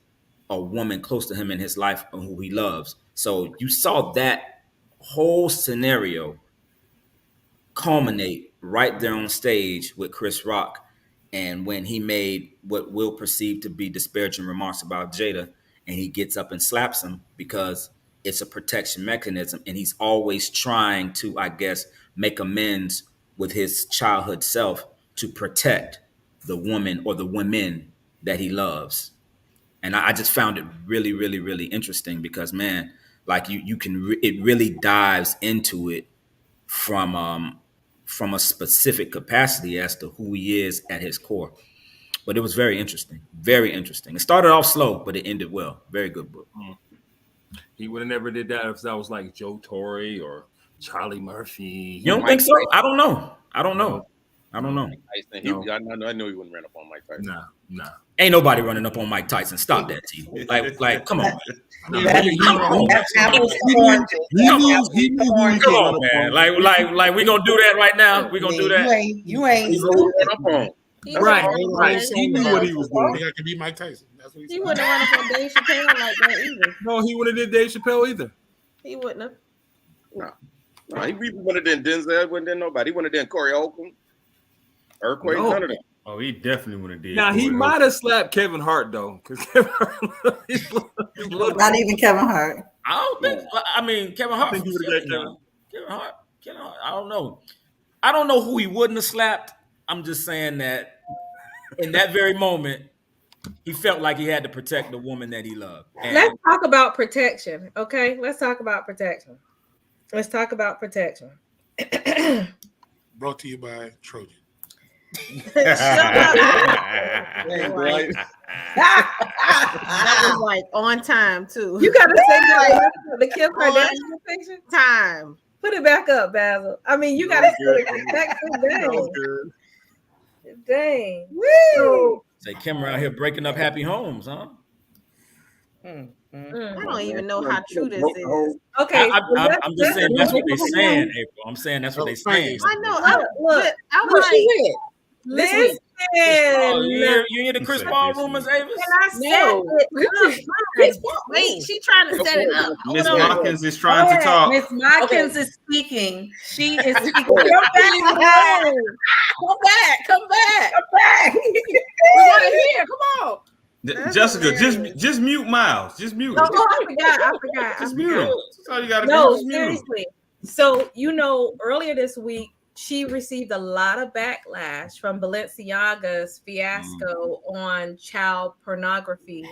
a woman close to him in his life or who he loves. So you saw that whole scenario culminate right there on stage with Chris Rock, and when he made what Will perceived to be disparaging remarks about Jada, and he gets up and slaps him because it's a protection mechanism, and he's always trying to, I guess, make amends with his childhood self to protect the woman or the women that he loves. And I just found it really, really, really interesting because, man, like it really dives into it from a specific capacity as to who he is at his core. But it was very interesting, very interesting. It started off slow, but it ended well. Very good book. He would have never did that if that was like Joe Torre or Charlie Murphy. You don't think so? I don't know. I know he wouldn't run up on Mike Tyson. Nah. Ain't nobody running up on Mike Tyson. Stop that, T. Like, come on. Come on, man. Like we gonna do that right now? We gonna do that? You ain't run up on. Right. He knew what he was doing. He had to beat Mike Tyson. That's what he wouldn't have run up on Dave Chappelle like that either. No, he wouldn't have did Dave Chappelle either. He wouldn't have. No, he wouldn't have done Denzel. Wouldn't have done nobody. He wouldn't have done Corey Holcomb, Earthquake. No. None of them. Oh, he definitely would have did. Now he might have slapped Kevin Hart though, because Kevin Hart, not even Kevin Hart. I don't think. I mean, Kevin Hart. I think he would have got Kevin Hart. I don't know. I don't know who he wouldn't have slapped. I'm just saying that in that very moment, he felt like he had to protect the woman that he loved. And let's talk about protection, okay? Let's talk about protection. Brought to you by Trojan. That was like on time too. You gotta say like the Kim Kardashian picture. Time. Put it back up, Basil. I mean, you gotta say dang. Say Kim around here breaking up happy homes, huh? I don't even know how true this is. Okay, I'm just saying that's what they're saying, April. I'm saying that's what they're saying. I know. Look, I'm like, listen. You hear the Chris Paul rumors, Avis? No. Wait, she trying to set it up. Miss Watkins is trying to talk. Miss Watkins is speaking. She is speaking. Come back. We want to hear. Come on. Jessica, just mute Miles. Just mute him. I forgot. Just mute him. That's all you gotta do. No, Just mute him. seriously. So, earlier this week, she received a lot of backlash from Balenciaga's fiasco on child pornography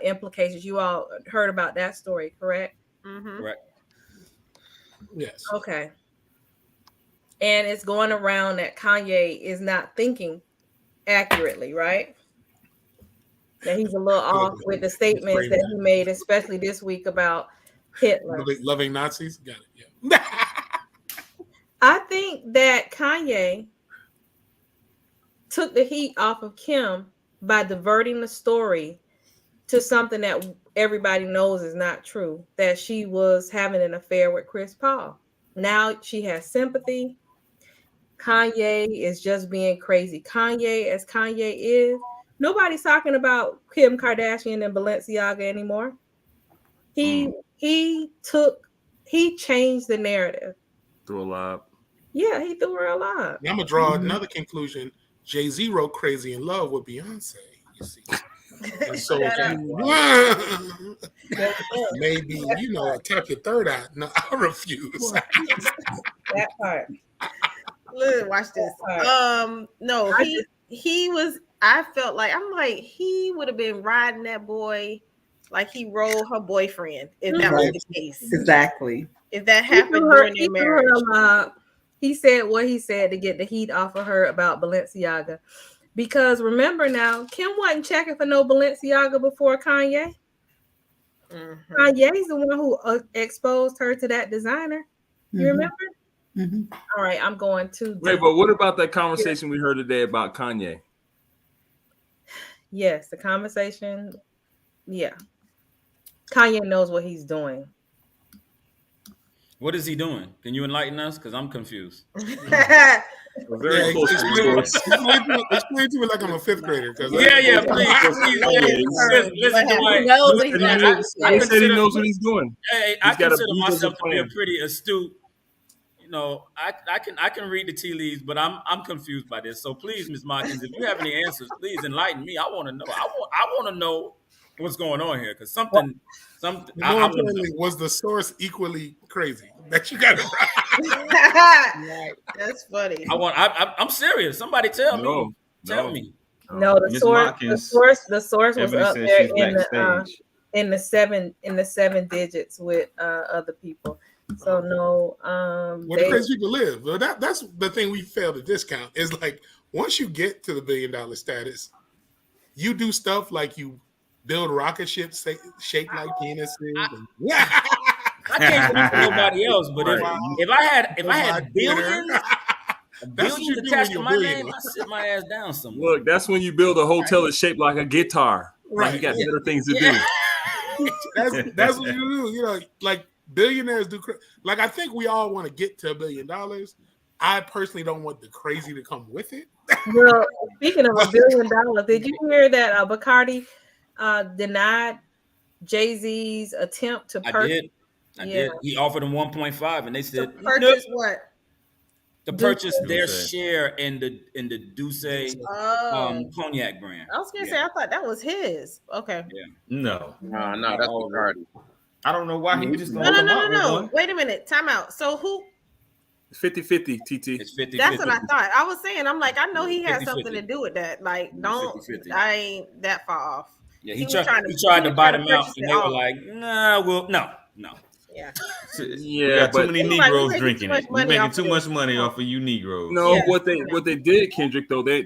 implications. You all heard about that story, correct? Correct. Yes. Okay. And it's going around that Kanye is not thinking accurately, right? That he's a little off with the statements that he made, especially this week about Hitler. Loving Nazis? Got it. Yeah. I think that Kanye took the heat off of Kim by diverting the story to something that everybody knows is not true, that she was having an affair with Chris Paul. Now she has sympathy. Kanye is just being crazy. Kanye, as Kanye is, nobody's talking about Kim Kardashian and Balenciaga anymore. He changed the narrative. Threw a lob. Yeah, he threw her a lob. I'm gonna draw another conclusion. Jay-Z wrote "Crazy in Love" with Beyonce. You see, and so maybe tap your third eye. No, I refuse. That part. Look, watch this. No, he was. I felt like he would have been riding that boy like he rode her boyfriend if that was the case. Exactly. If that happened during their marriage. He said what he said to get the heat off of her about Balenciaga. Because remember now, Kim wasn't checking for no Balenciaga before Kanye. Kanye's the one who exposed her to that designer. You remember? All right, I'm going to. Wait, but what about that conversation we heard today about Kanye? Yes, the conversation. Yeah. Kanye knows what he's doing. What is he doing? Can you enlighten us? Because I'm confused. Very close to the story. Explain to me like I'm a fifth grader. Please. Listen to my. He said he knows what he's doing. Hey, I consider myself to be a pretty astute. I can read the tea leaves, but I'm confused by this. So please, Ms. Watkins, if you have any answers, please enlighten me. I want to know. I want to know what's going on here because something. Was the source equally crazy that you got it right? That's funny. I'm serious. Somebody tell me. Tell me. No, the source was up there in the seven digits with other people. So no, where the crazy people live. Well, that's the thing we fail to discount is like once you get to the $1 billion status, you do stuff like you build rocket ships shaped like penises. I can't speak for nobody else, but if I had billions attached to my name, I sit my ass down somewhere. Look, that's when you build a hotel that's shaped like a guitar. Right, you got better things to do. That's what you do. Like billionaires do. Like I think we all want to get to $1 billion. I personally don't want the crazy to come with it. Well, speaking of $1 billion, did you hear that Bacardi denied Jay-Z's attempt to purchase? I did. He offered him 1.5, and they said purchase what? To purchase their share in the Douce cognac brand. I was gonna say I thought that was his. Okay. Yeah. No, that's Bacardi. I don't know why he was just no. Wait a minute. Time out. So who? 50-50, TT. It's 50-50. That's what I thought. I was saying. I'm like, I know he has something to do with that. Like, don't. 50-50. I ain't that far off. Yeah, he tried to buy them out, and they were like, "Nah, no." Yeah, but too many Negroes drinking it. We're making too much money off of you Negroes. No, what they did, Kendrick, though, they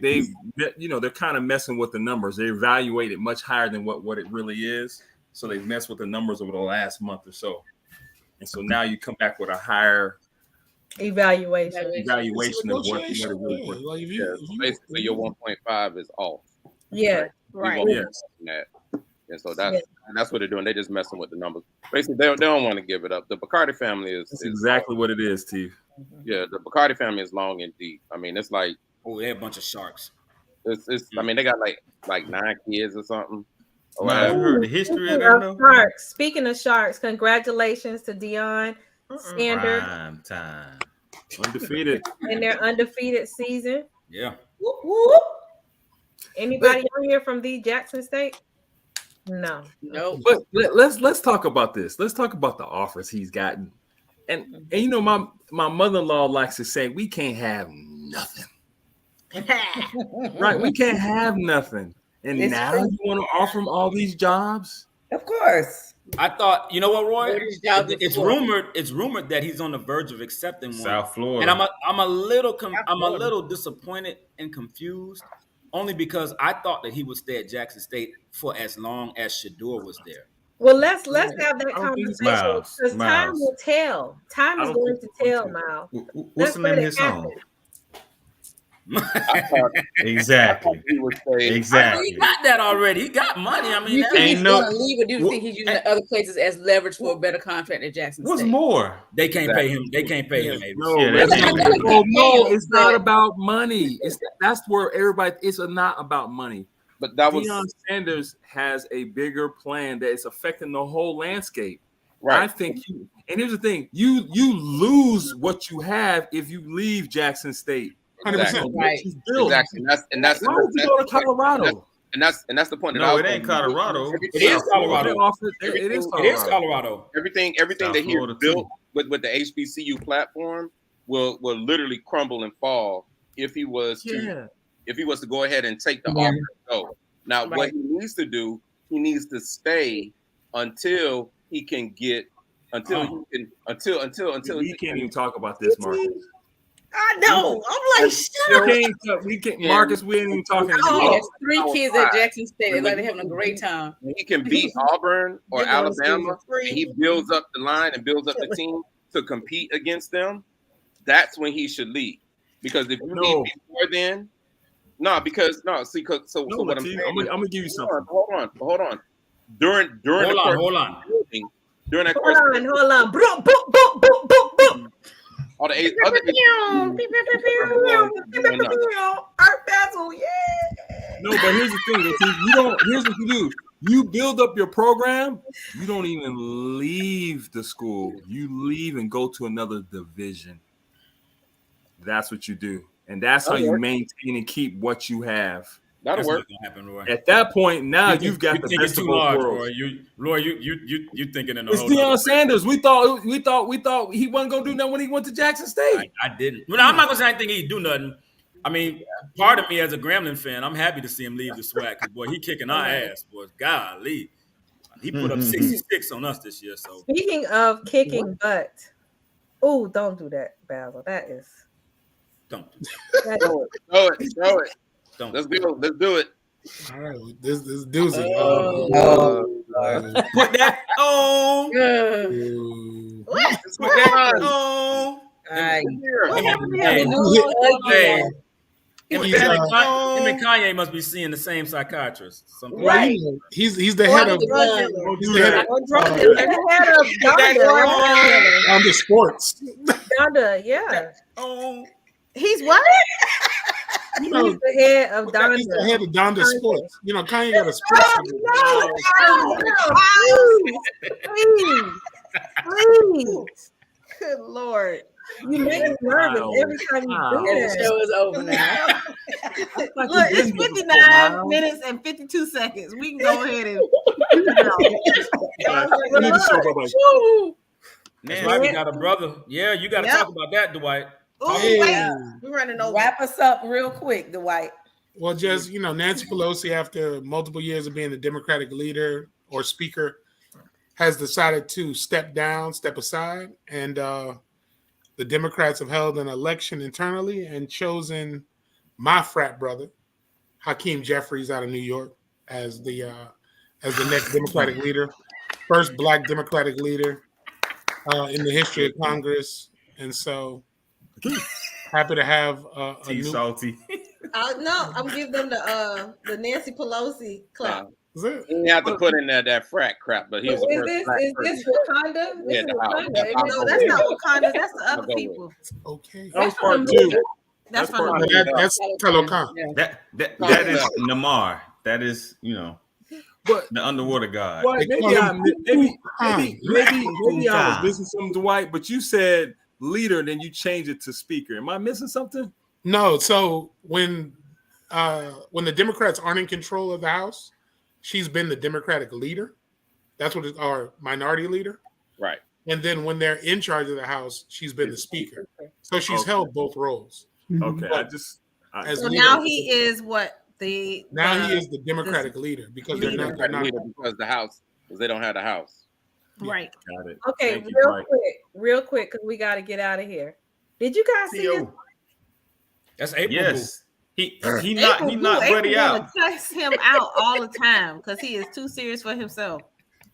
they're kind of messing with the numbers. They evaluate it much higher than what it really is. So they messed with the numbers over the last month or so, and so now you come back with a higher evaluation of what it really was. So basically, your 1.5 is off. Yeah, right. Yeah. And so that's what they're doing. They're just messing with the numbers. Basically, they don't want to give it up. The Bacardi family is exactly what it is, Steve. Yeah, the Bacardi family is long and deep. I mean, it's like they're a bunch of sharks. It's I mean, they got like 9 kids or something. I heard the history of that. Sharks. Speaking of sharks, congratulations to Deion Sanders. Prime time. Undefeated. In their undefeated season. Yeah. Whoop, whoop. Anybody on here from the Jackson State? No. But let's talk about this. Let's talk about the offers he's gotten. And you know, my mother-in-law likes to say we can't have nothing. Right? We can't have nothing. And it's now true. You want to offer him all these jobs? Of course. I thought, you know what, Roy? It's rumored that he's on the verge of accepting one. South Florida. And I'm a little disappointed and confused, only because I thought that he would stay at Jackson State for as long as Shedeur was there. Well, let's have that conversation because time will tell. Time is going to tell, Miles. What's the name of his song? Exactly. Exactly. He got that already. He got money. I mean, you think he's going to leave, or do you think he's using the other places as leverage for a better contract at Jackson State? What's more? They can't pay him. They can't pay him. No, it's not about money. That's where everybody. It's not about money. But that was Deion Sanders has a bigger plan that is affecting the whole landscape. Right. I think and here's the thing: you lose what you have if you leave Jackson State. 100%. Right. Exactly. That's why would you go to Colorado? And that's the point. No, it ain't Colorado. It is Colorado. It is Colorado. Everything that he built with the HBCU platform will literally crumble and fall if he was to go ahead and take the offer and go. Now, what he needs to do, he needs to stay until he can get until he can't even talk about this, Marcus. I know. I'm like, shut up. We can't, Marcus. We ain't even talking. He has 3 kids at Jackson State. They're having a great time. When he can beat Auburn or Alabama, and he builds up the line and builds up the team to compete against them. That's when he should leave. Because if you leave before then, See, so what I'm saying, I'm gonna give you something. Hold on. During hold on. During that hold on. Boom. All the other Art Basel, yeah. No, but here's the thing. Here's what you do. You build up your program. You don't even leave the school. You leave and go to another division. That's what you do. And that's how you maintain and keep what you have. That'll work. Happen, Roy. At that point, now you've got the best of both worlds. Roy, you thinking in the it's Deion Sanders. We thought he wasn't gonna do nothing when he went to Jackson State. I didn't. Well, I'm not gonna say I think he'd do nothing. I mean, part of me as a Gremlin fan, I'm happy to see him leave the SWAC because boy, he kicking our ass, boy. Golly, he put up 66 on us this year. So speaking of kicking butt, don't do that, Basil. That is. Don't do that. Throw it. Let's do it. All right, this dude's put that on. What? Put that on. Him and Kanye must be seeing the same psychiatrist. Right. He's the head of on the sports. Donda, yeah. Oh, he's what? He's the head of Donda. He's the head of Donda Sports. You know, Kanye got a sports. Please. Good Lord. You make me nervous every time you do that. The show is over now. Look, it's 59 minutes and 52 seconds. We can go ahead and That's right, we got a brother. Yeah, you got to talk about that, Dwight. We're running over. Wrap us up real quick, Dwight. Well, just, Nancy Pelosi, after multiple years of being the Democratic leader or speaker, has decided to step aside. And the Democrats have held an election internally and chosen my frat brother, Hakeem Jeffries out of New York, as the next Democratic leader. First Black Democratic leader in the history of Congress. And so happy to have a new... salty. No, I'm giving them the Nancy Pelosi clap. Is it? He have to put in there that frat crap, but he's Is this Wakanda? This is Wakanda. No, that's not Wakanda. That's the other people. Okay. That was part 2. That's part No, 2. that's Talokan. That is Namar. That is, you know, but the underwater god. Well, maybe I was missing something, Dwight. But you said leader, then you changed it to speaker. Am I missing something? No. So when the Democrats aren't in control of the House, she's been the Democratic leader. That's what our minority leader. Right. And then when they're in charge of the House, she's been the speaker. So she's held both roles. Okay. So now he is what? He is the Democratic leader because they're not because the House, because they don't have the House. Right. Got it. Okay, real quick, because we got to get out of here. Did you guys see this? That's April. Yes. He not Buddy out. Cuss him out all the time because he is too serious for himself.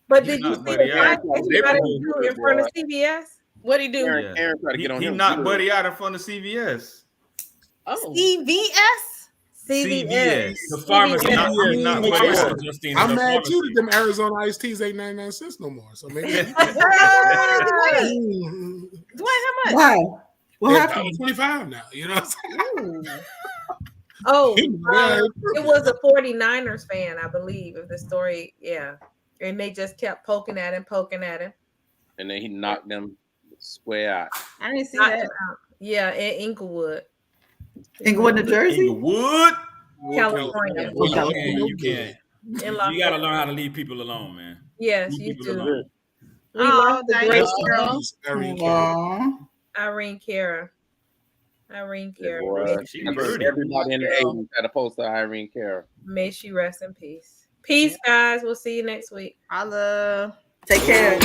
But did you see the podcast he got to do in front of CBS? What'd he do? Aaron tried to get on him. He knocked Buddy out in front of CVS. Oh. CVS? CVS. The pharmacy. I'm mad too that them Arizona iced teas ain't 99 cents no more. So maybe. Dwight, how much? Wow. What happened? 25 now. You know what I'm saying? Oh, it was a 49ers fan, I believe, of the story. Yeah. And they just kept poking at him. And then he knocked them square out. I didn't see that. Yeah, in Inglewood. Inglewood, New Jersey? Inglewood? California. You can't. You got to learn how to leave people alone, man. Yes, you do. We lost the great girl. Irene Cara. Everybody in the 80s had a poster of Irene Cara. May she rest in peace. Peace, guys. We'll see you next week. Holla. Take care.